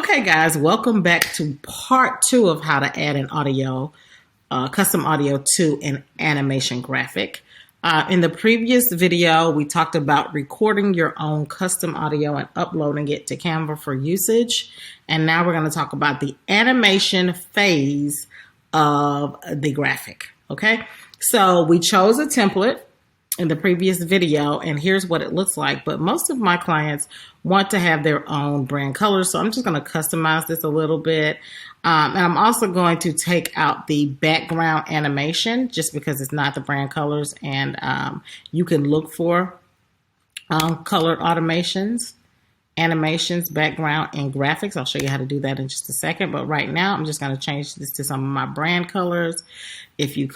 Okay, guys, welcome back to part 2 of how to add an audio, custom audio to an animation graphic. In the previous video, we talked about recording your own custom audio and uploading it to Canva for usage. And now we're going to talk about the animation phase of the graphic. Okay, so we chose a template in the previous video, and here's what it looks like. But most of my clients want to have their own brand colors, so I'm just going to customize this a little bit. And I'm also going to take out the background animation just because it's not the brand colors, and you can look for colored animations, background, and graphics. I'll show you how to do that in just a second, but right now I'm just going to change this to some of my brand colors. If you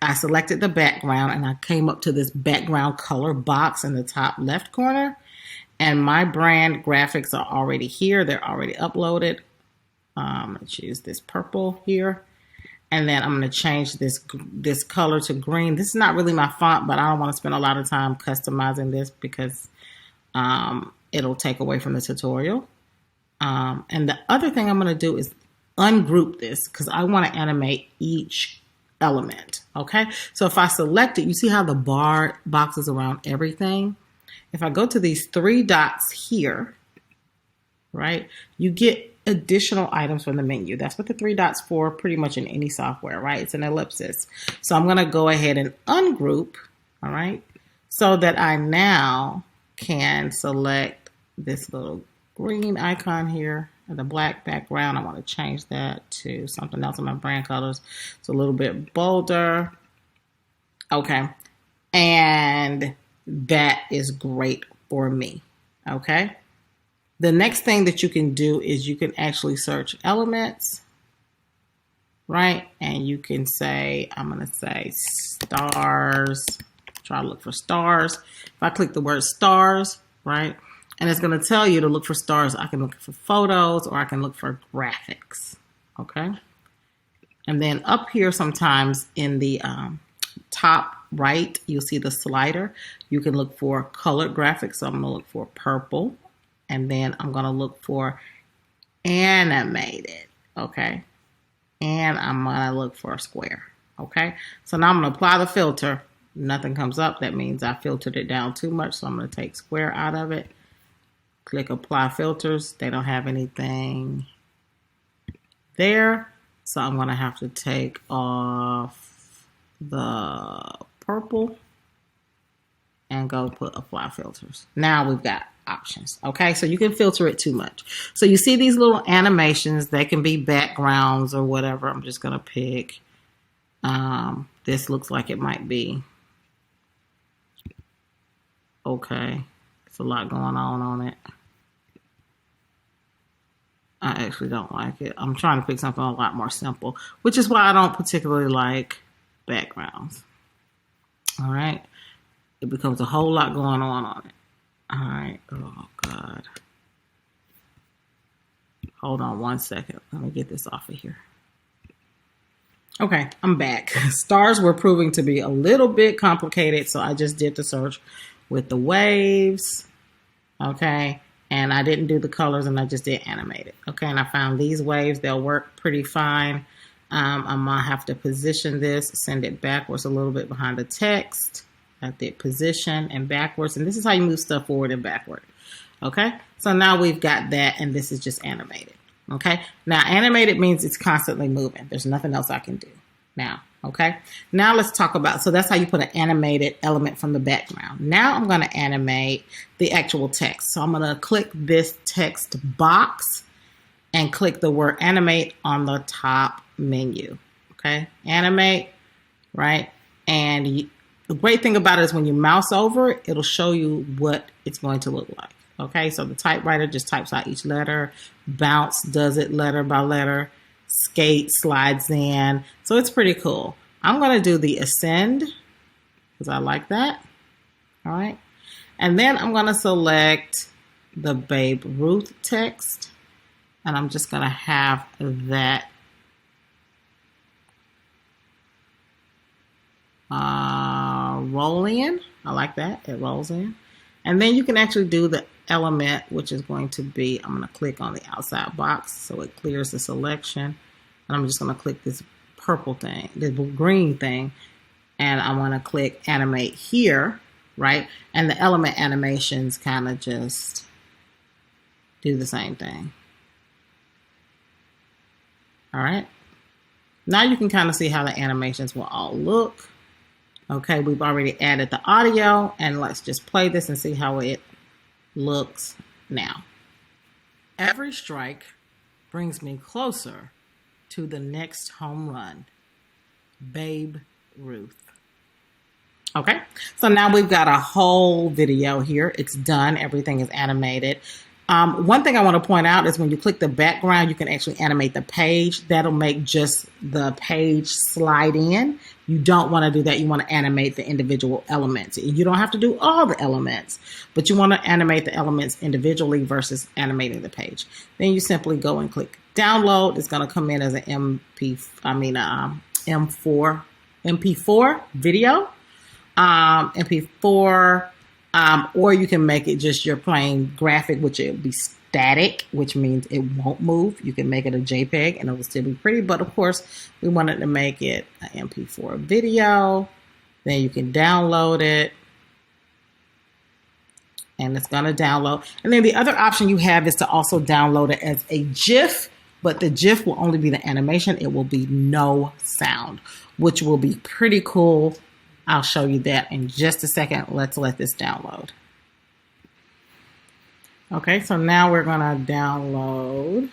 I selected the background and I came up to this background color box in the top left corner, and my brand graphics are already here. They're already uploaded. Let's use this purple here. And then I'm going to change this color to green. This is not really my font, but I don't want to spend a lot of time customizing this because it'll take away from the tutorial. And the other thing I'm going to do is ungroup this because I want to animate each element. Okay, so if I select it, you see how the bar boxes around everything. If I go to these 3 dots here, right, you get additional items from the menu. That's what the 3 dots for pretty much in any software, right? It's an ellipsis. So I'm going to go ahead and ungroup, all right, so that I now can select this little green icon here. The black background, I want to change that to something else in my brand colors. It's a little bit bolder. Okay. And that is great for me. Okay. The next thing that you can do is you can actually search elements, right? And you can say, I'm going to say stars, try to look for stars. If I click the word stars, right? And it's going to tell you to look for stars. I can look for photos or I can look for graphics. Okay. And then up here sometimes in the top right, you'll see the slider. You can look for colored graphics. So I'm going to look for purple. And then I'm going to look for animated. Okay. And I'm going to look for a square. Okay. So now I'm going to apply the filter. Nothing comes up. That means I filtered it down too much. So I'm going to take square out of it. Click apply filters. They don't have anything there. So I'm going to have to take off the purple and go put apply filters. Now we've got options. Okay, so you can filter it too much. So you see these little animations. They can be backgrounds or whatever. I'm just going to pick. This looks like it might be. Okay. It's a lot going on it. I actually don't like it. I'm trying to pick something a lot more simple, which is why I don't particularly like backgrounds. All right. It becomes a whole lot going on it. All right. Oh, God. Hold on one second. Let me get this off of here. Okay, I'm back. Stars were proving to be a little bit complicated, so I just did the search with the waves. Okay. And I didn't do the colors, and I just did animated. Okay, and I found these waves. They'll work pretty fine. I'm going to have to position this, send it backwards a little bit behind the text. I did position and backwards. And this is how you move stuff forward and backward. Okay, so now we've got that, and this is just animated. Okay, now animated means it's constantly moving. There's nothing else I can do now. Okay, now let's talk about, so that's how you put an animated element from the background. Now I'm going to animate the actual text. So I'm going to click this text box and click the word animate on the top menu. Okay, animate, right? And the great thing about it is when you mouse over it, it'll show you what it's going to look like. Okay, so the typewriter just types out each letter. Bounce does it letter by letter. Skate slides in. So it's pretty cool. I'm going to do the ascend because I like that. All right. And then I'm going to select the Babe Ruth text. And I'm just going to have that roll in. I like that. It rolls in. And then you can actually do the element, which is going to be, I'm going to click on the outside box so it clears the selection. And I'm just going to click this purple thing, this green thing, and I want to click animate here, right? And the element animations kind of just do the same thing. All right. Now you can kind of see how the animations will all look. Okay, we've already added the audio, and let's just play this and see how it looks now. Every strike brings me closer to the next home run. Babe Ruth. Okay, so now we've got a whole video here. It's done. Everything is animated. One thing I want to point out is when you click the background, you can actually animate the page. That'll make just the page slide in. You don't want to do that. You want to animate the individual elements. You don't have to do all the elements, but you want to animate the elements individually versus animating the page. Then you simply go and click download. It's going to come in as an MP4 video, MP4. Or you can make it just your plain graphic, which it will be static, which means it won't move. You can make it a JPEG and it will still be pretty. But of course, we wanted to make it an MP4 video. Then you can download it. And it's going to download. And then the other option you have is to also download it as a GIF. But the GIF will only be the animation. It will be no sound, which will be pretty cool. I'll show you that in just a second. Let's let this download. Okay, so now we're going to download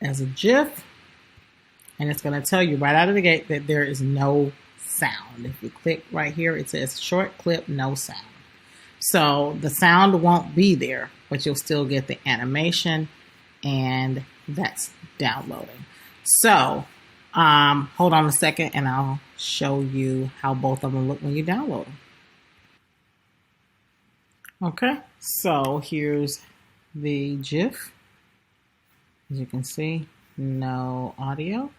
as a GIF. And it's going to tell you right out of the gate that there is no sound. If you click right here, it says short clip, no sound. So the sound won't be there, but you'll still get the animation, and that's downloading. So hold on a second and I'll show you how both of them look when you download them. Okay, so here's the GIF. As you can see, no audio.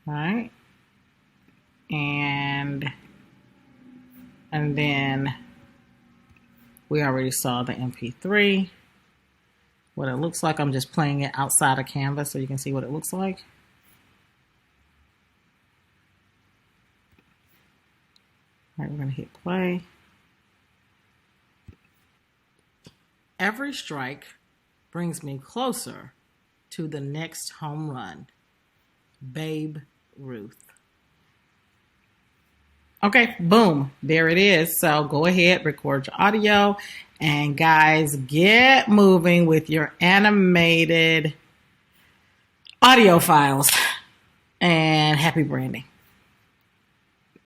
All right. And then we already saw the MP3. What it looks like, I'm just playing it outside of Canva so you can see what it looks like. All right, we're going to hit play. Every strike brings me closer to the next home run. Babe Ruth. Okay, boom, there it is. So go ahead, record your audio, and guys, get moving with your animated audio files, and happy branding.